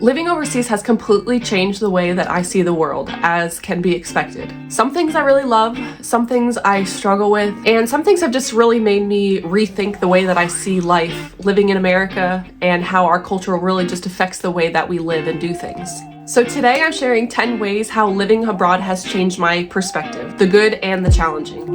Living overseas has completely changed the way that I see the world, as can be expected. Some things I really love, some things I struggle with, and some things have just really made me rethink the way that I see life living in America and how our culture really just affects the way that we live and do things. So today I'm sharing 10 ways how living abroad has changed my perspective, the good and the challenging.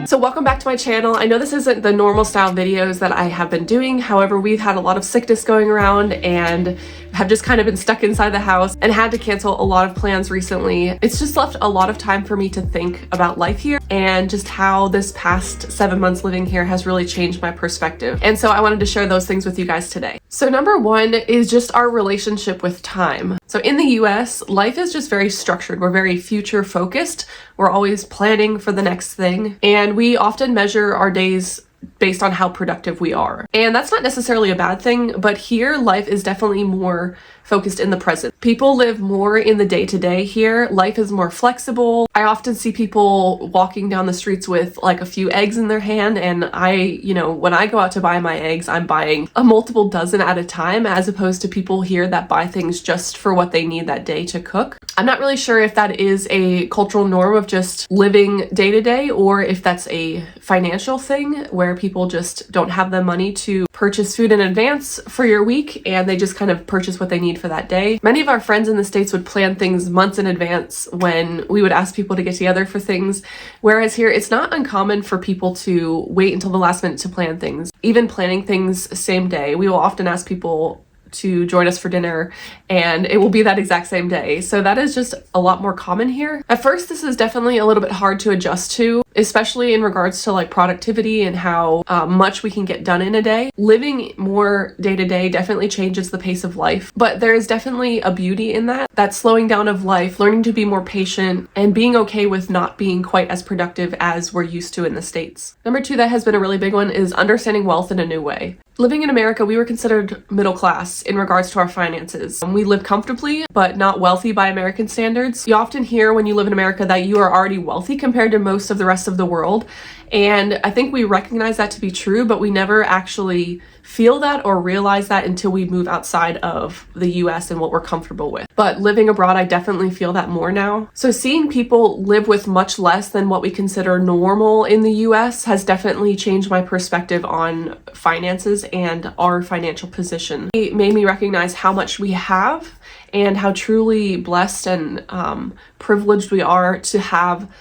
So welcome back to my channel. I know this isn't the normal style videos that I have been doing. However, we've had a lot of sickness going around and have just kind of been stuck inside the house and had to cancel a lot of plans recently. It's just left a lot of time for me to think about life here and just how this past 7 months living here has really changed my perspective. And so I wanted to share those things with you guys today. So number one is just our relationship with time. So in the US, life is just very structured. We're very future focused. We're always planning for the next thing. And we often measure our days based on how productive we are. And that's not necessarily a bad thing, but here life is definitely more focused in the present. People live more in the day-to-day here. Life is more flexible. I often see people walking down the streets with like a few eggs in their hand, and when I go out to buy my eggs, I'm buying a multiple dozen at a time, as opposed to people here that buy things just for what they need that day to cook. I'm not really sure if that is a cultural norm of just living day-to-day, or if that's a financial thing where people just don't have the money to purchase food in advance for your week and they just kind of purchase what they need for that day. Many of our friends in the States would plan things months in advance when we would ask people to get together for things, whereas here it's not uncommon for people to wait until the last minute to plan things. Even planning things same day, we will often ask people to join us for dinner and it will be that exact same day. So that is just a lot more common here. At first, this is definitely a little bit hard to adjust to, especially in regards to like productivity and how much we can get done in a day. Living more day to day definitely changes the pace of life, but there is definitely a beauty in that slowing down of life, learning to be more patient and being okay with not being quite as productive as we're used to in the States. Number two that has been a really big one is understanding wealth in a new way. Living in America, we were considered middle class in regards to our finances. We live comfortably, but not wealthy by American standards. You often hear when you live in America that you are already wealthy compared to most of the rest of the world. And I think we recognize that to be true, but we never actually feel that or realize that until we move outside of the US and what we're comfortable with. But living abroad, I definitely feel that more now. So seeing people live with much less than what we consider normal in the US has definitely changed my perspective on finances and our financial position. It made me recognize how much we have and how truly blessed and privileged we are to have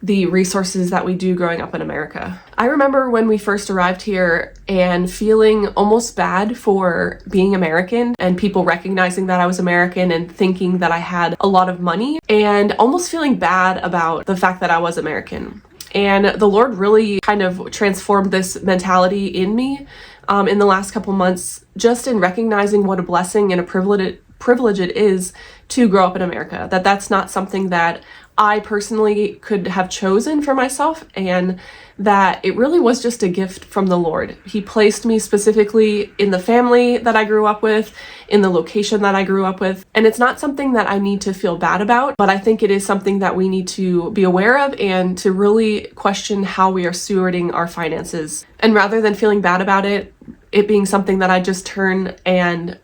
the resources that we do growing up in America. I remember when we first arrived here and feeling almost bad for being American and people recognizing that I was American and thinking that I had a lot of money and almost feeling bad about the fact that I was American. And the Lord really kind of transformed this mentality in me in the last couple months, just in recognizing what a blessing and a privilege it is to grow up in America. That's not something that I personally could have chosen for myself, and that it really was just a gift from the Lord. He placed me specifically in the family that I grew up with, in the location that I grew up with, and it's not something that I need to feel bad about, but I think it is something that we need to be aware of and to really question how we are stewarding our finances. And rather than feeling bad about it being something that I just turn and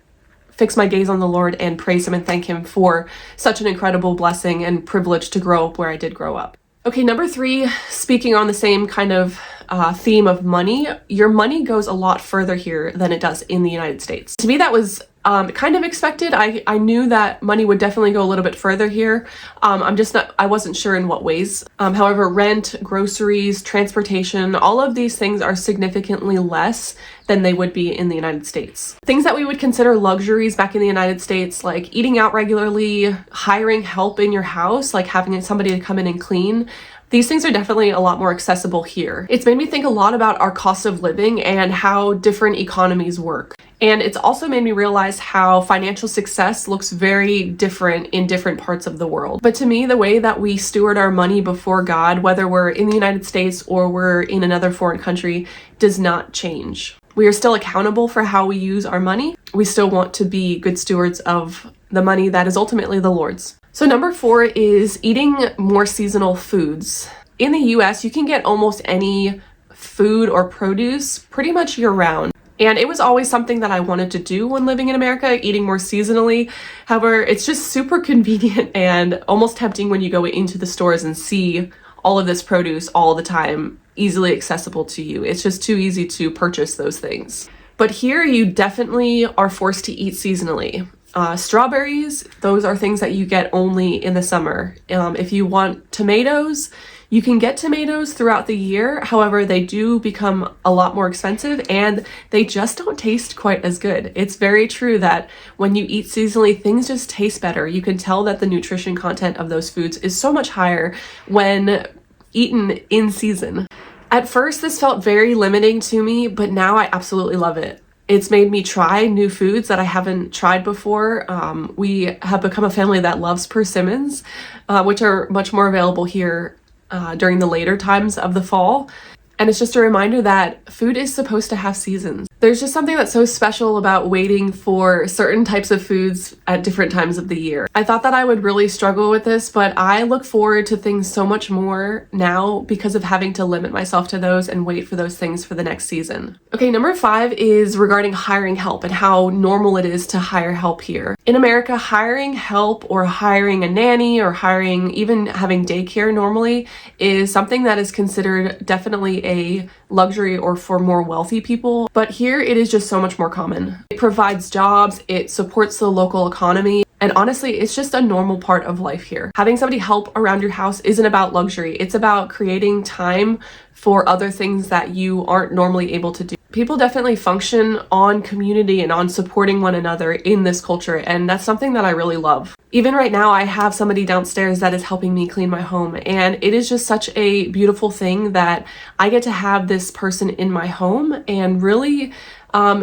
fix my gaze on the Lord and praise Him and thank Him for such an incredible blessing and privilege to grow up where I did grow up. Okay, number three, speaking on the same kind of theme of money, your money goes a lot further here than it does in the United States. To me, that was kind of expected. I knew that money would definitely go a little bit further here. I wasn't sure in what ways. However, rent, groceries, transportation, all of these things are significantly less than they would be in the United States. Things that we would consider luxuries back in the United States, like eating out regularly, hiring help in your house, like having somebody to come in and clean, these things are definitely a lot more accessible here. It's made me think a lot about our cost of living and how different economies work. And it's also made me realize how financial success looks very different in different parts of the world. But to me, the way that we steward our money before God, whether we're in the United States or we're in another foreign country, does not change. We are still accountable for how we use our money. We still want to be good stewards of the money that is ultimately the Lord's. So number four is eating more seasonal foods. In the US, you can get almost any food or produce pretty much year round. And it was always something that I wanted to do when living in America, eating more seasonally. However, it's just super convenient and almost tempting when you go into the stores and see all of this produce all the time, easily accessible to you. It's just too easy to purchase those things. But here you definitely are forced to eat seasonally. Strawberries, those are things that you get only in the summer. If you want tomatoes, you can get tomatoes throughout the year. However, they do become a lot more expensive and they just don't taste quite as good. It's very true that when you eat seasonally, things just taste better. You can tell that the nutrition content of those foods is so much higher when eaten in season. At first, this felt very limiting to me, but now I absolutely love it. It's made me try new foods that I haven't tried before. We have become a family that loves persimmons, which are much more available here during the later times of the fall. And it's just a reminder that food is supposed to have seasons. There's just something that's so special about waiting for certain types of foods at different times of the year. I thought that I would really struggle with this, but I look forward to things so much more now because of having to limit myself to those and wait for those things for the next season. Okay, number 5 is regarding hiring help and how normal it is to hire help here. In America, hiring help or hiring a nanny or even having daycare normally is something that is considered definitely a luxury or for more wealthy people, but here it is just so much more common. It provides jobs, it supports the local economy, and honestly, it's just a normal part of life here. Having somebody help around your house isn't about luxury, it's about creating time for other things that you aren't normally able to do. People definitely function on community and on supporting one another in this culture, and that's something that I really love. Even right now, I have somebody downstairs that is helping me clean my home, and it is just such a beautiful thing that I get to have this person in my home and really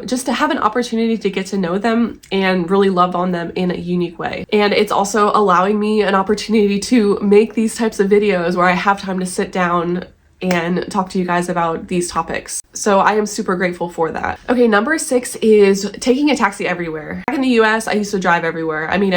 just to have an opportunity to get to know them and really love on them in a unique way. And it's also allowing me an opportunity to make these types of videos where I have time to sit down and talk to you guys about these topics. So I am super grateful for that. Okay, number 6 is taking a taxi everywhere. Back in the US, I used to drive everywhere. I mean,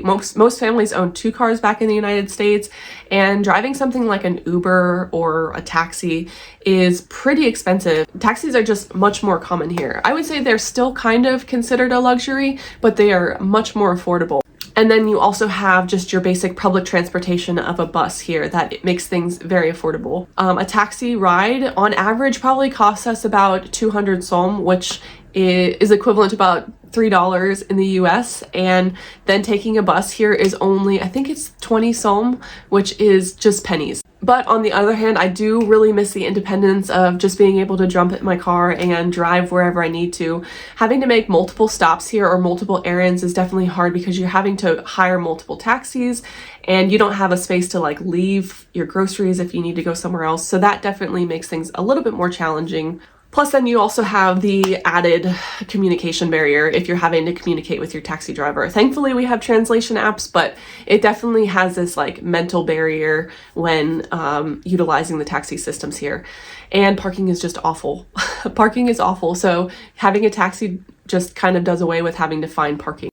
most families own 2 cars back in the United States, and driving something like an Uber or a taxi is pretty expensive. Taxis are just much more common here. I would say they're still kind of considered a luxury, but they are much more affordable. And then you also have just your basic public transportation of a bus here that makes things very affordable. A taxi ride on average probably costs us about 200 som, which is equivalent to about $3 in the US. And then taking a bus here is only, I think it's 20 som, which is just pennies. But on the other hand, I do really miss the independence of just being able to jump in my car and drive wherever I need to. Having to make multiple stops here or multiple errands is definitely hard because you're having to hire multiple taxis and you don't have a space to like leave your groceries if you need to go somewhere else. So that definitely makes things a little bit more challenging. Plus then you also have the added communication barrier if you're having to communicate with your taxi driver. Thankfully we have translation apps, but it definitely has this like mental barrier when utilizing the taxi systems here. And parking is just awful. Parking is awful, so having a taxi just kind of does away with having to find parking.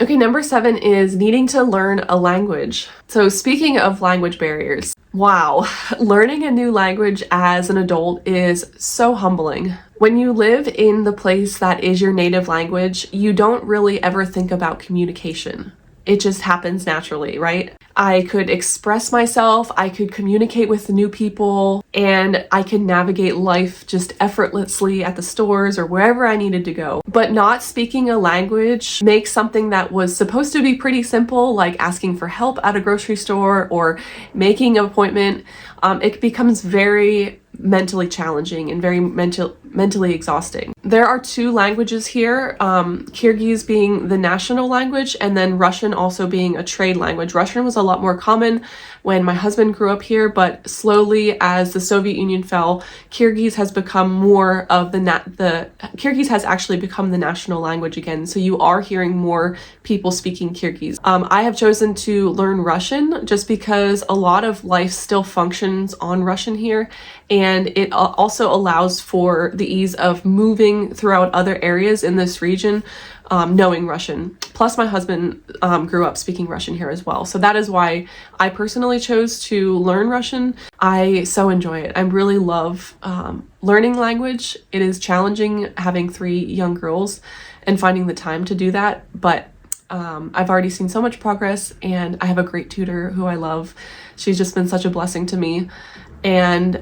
Okay, number 7 is needing to learn a language. So speaking of language barriers, wow, learning a new language as an adult is so humbling. When you live in the place that is your native language, you don't really ever think about communication. It just happens naturally, right? I could express myself, I could communicate with new people, and I can navigate life just effortlessly at the stores or wherever I needed to go. But not speaking a language makes something that was supposed to be pretty simple, like asking for help at a grocery store or making an appointment, it becomes very mentally challenging and very mentally exhausting. There are 2 languages here, Kyrgyz being the national language and then Russian also being a trade language. Russian was a lot more common when my husband grew up here, but slowly as the Soviet Union fell, Kyrgyz has become more of Kyrgyz has actually become the national language again. So you are hearing more people speaking Kyrgyz. I have chosen to learn Russian just because a lot of life still functions instructions on Russian here, and it also allows for the ease of moving throughout other areas in this region, knowing Russian. Plus my husband grew up speaking Russian here as well, so that is why I personally chose to learn Russian. I so enjoy it. I really love learning language. It is challenging having 3 young girls and finding the time to do that, but I've already seen so much progress, and I have a great tutor who I love. She's just been such a blessing to me, and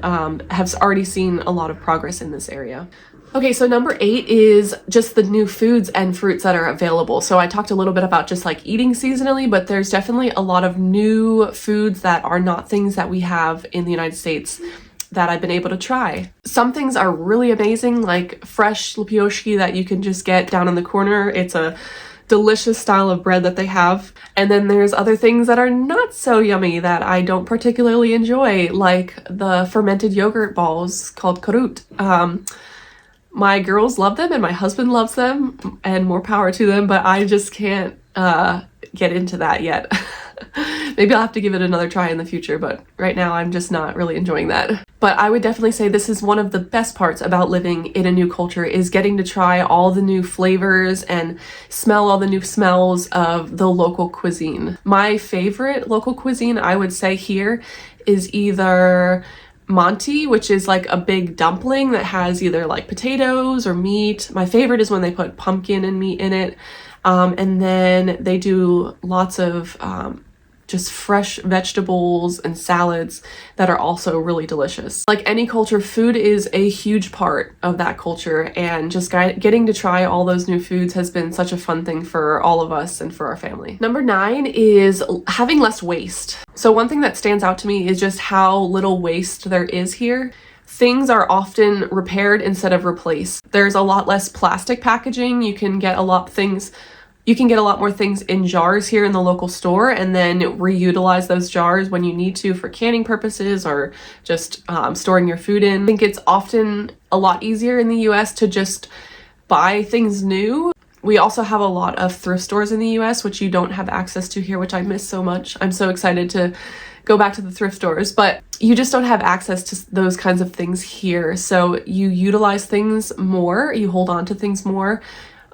have already seen a lot of progress in this area. Okay, so number 8 is just the new foods and fruits that are available. So I talked a little bit about just like eating seasonally, but there's definitely a lot of new foods that are not things that we have in the United States that I've been able to try. Some things are really amazing, like fresh lipioshki that you can just get down in the corner. It's a delicious style of bread that they have. And then there's other things that are not so yummy that I don't particularly enjoy, like the fermented yogurt balls called karut. My girls love them and my husband loves them, and more power to them, but I just can't get into that yet. Maybe I'll have to give it another try in the future, but right now I'm just not really enjoying that. But I would definitely say this is one of the best parts about living in a new culture, is getting to try all the new flavors and smell all the new smells of the local cuisine. My favorite local cuisine, I would say here, is either Monty, which is like a big dumpling that has either like potatoes or meat. My favorite is when they put pumpkin and meat in it. And then they do lots of just fresh vegetables and salads that are also really delicious. Like any culture, food is a huge part of that culture, and just getting to try all those new foods has been such a fun thing for all of us and for our family. Number 9 is having less waste. So one thing that stands out to me is just how little waste there is here. Things are often repaired instead of replaced. There's a lot less plastic packaging. You can get a lot more things in jars here in the local store, and then reutilize those jars when you need to for canning purposes or just storing your food in. I think it's often a lot easier in the US to just buy things new. We also have a lot of thrift stores in the US, which you don't have access to here, which I miss so much. I'm so excited to go back to the thrift stores, but you just don't have access to those kinds of things here. So you utilize things more, you hold on to things more.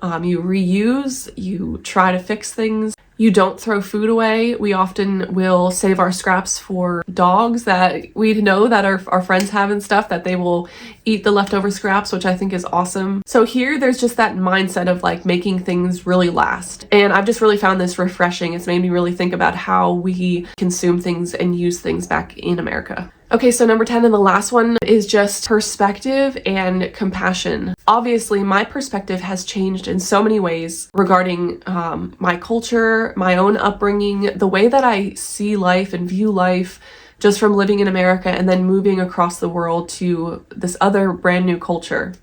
You reuse, you try to fix things. You don't throw food away. We often will save our scraps for dogs that we know that our friends have and stuff, that they will eat the leftover scraps, which I think is awesome. So here there's just that mindset of like making things really last. And I've just really found this refreshing. It's made me really think about how we consume things and use things back in America. Okay, so number 10 and the last one is just perspective and compassion. Obviously, my perspective has changed in so many ways regarding my culture, my own upbringing, the way that I see life and view life just from living in America and then moving across the world to this other brand new culture.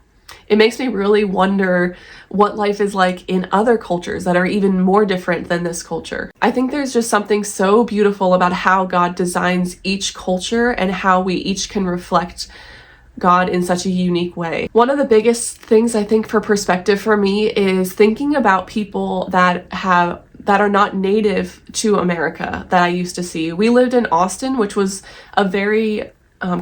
It makes me really wonder what life is like in other cultures that are even more different than this culture. I think there's just something so beautiful about how God designs each culture and how we each can reflect God in such a unique way. One of the biggest things I think for perspective for me is thinking about people that are not native to America that I used to see. We lived in Austin, which was a very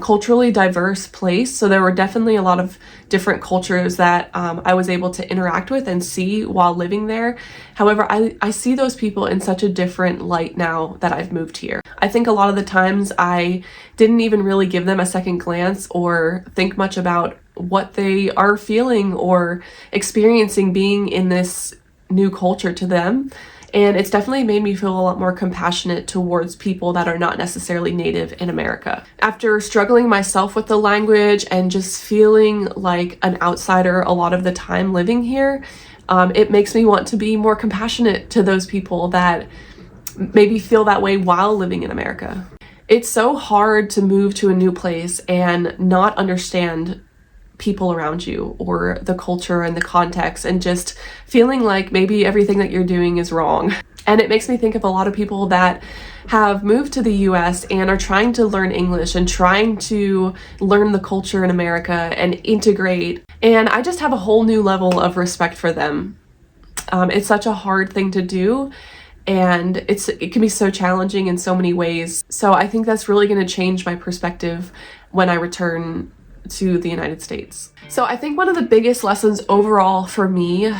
culturally diverse place. So there were definitely a lot of different cultures that I was able to interact with and see while living there. However, I see those people in such a different light now that I've moved here. I think a lot of the times I didn't even really give them a second glance or think much about what they are feeling or experiencing being in this new culture to them. And it's definitely made me feel a lot more compassionate towards people that are not necessarily native in America. After struggling myself with the language and just feeling like an outsider a lot of the time living here, it makes me want to be more compassionate to those people that maybe feel that way while living in America. It's so hard to move to a new place and not understand people around you or the culture and the context, and just feeling like maybe everything that you're doing is wrong. And it makes me think of a lot of people that have moved to the US and are trying to learn English and trying to learn the culture in America and integrate. And I just have a whole new level of respect for them. It's such a hard thing to do. and it can be so challenging in so many ways. So I think that's really going to change my perspective when I return to the United States. So I think one of the biggest lessons overall for me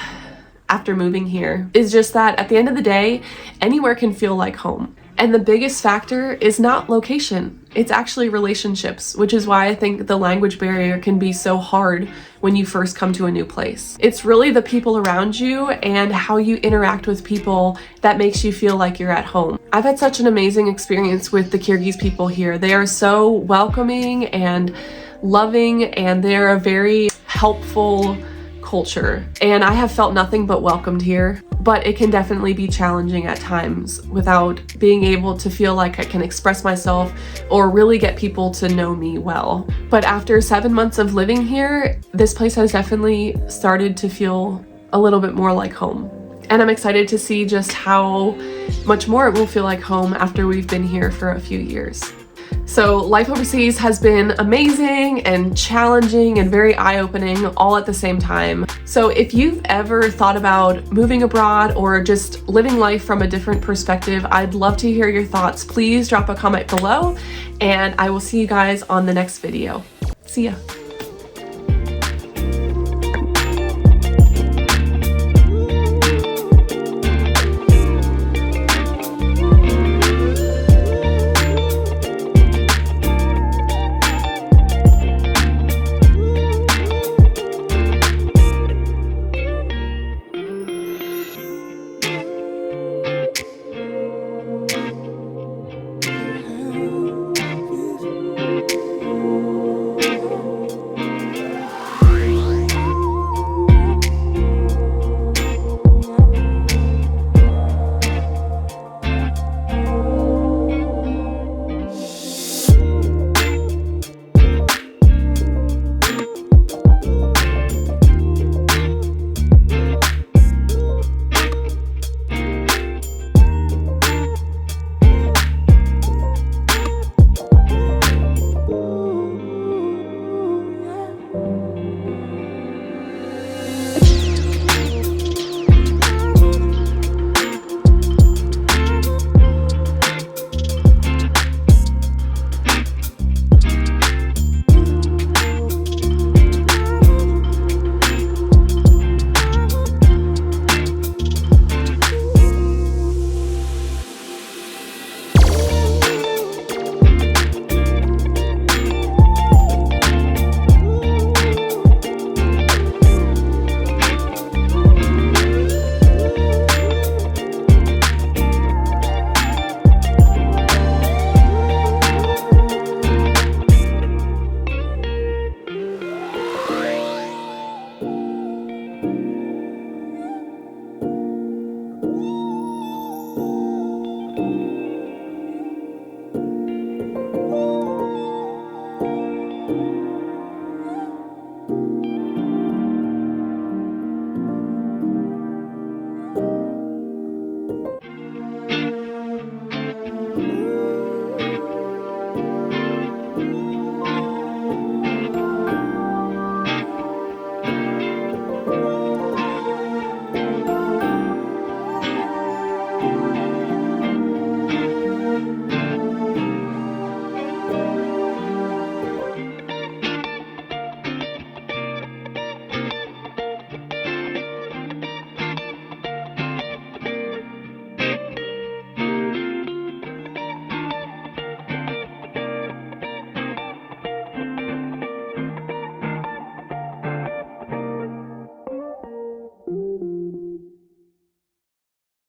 after moving here is just that at the end of the day, anywhere can feel like home. And the biggest factor is not location, it's actually relationships, which is why I think the language barrier can be so hard when you first come to a new place. It's really the people around you and how you interact with people that makes you feel like you're at home. I've had such an amazing experience with the Kyrgyz people here. They are so welcoming and loving, and they're a very helpful culture, and I have felt nothing but welcomed here. But it can definitely be challenging at times without being able to feel like I can express myself or really get people to know me well. But after 7 months of living here, this place has definitely started to feel a little bit more like home. And I'm excited to see just how much more it will feel like home after we've been here for a few years. So life overseas has been amazing and challenging and very eye-opening all at the same time. So if you've ever thought about moving abroad or just living life from a different perspective, I'd love to hear your thoughts. Please drop a comment below, and I will see you guys on the next video. See ya.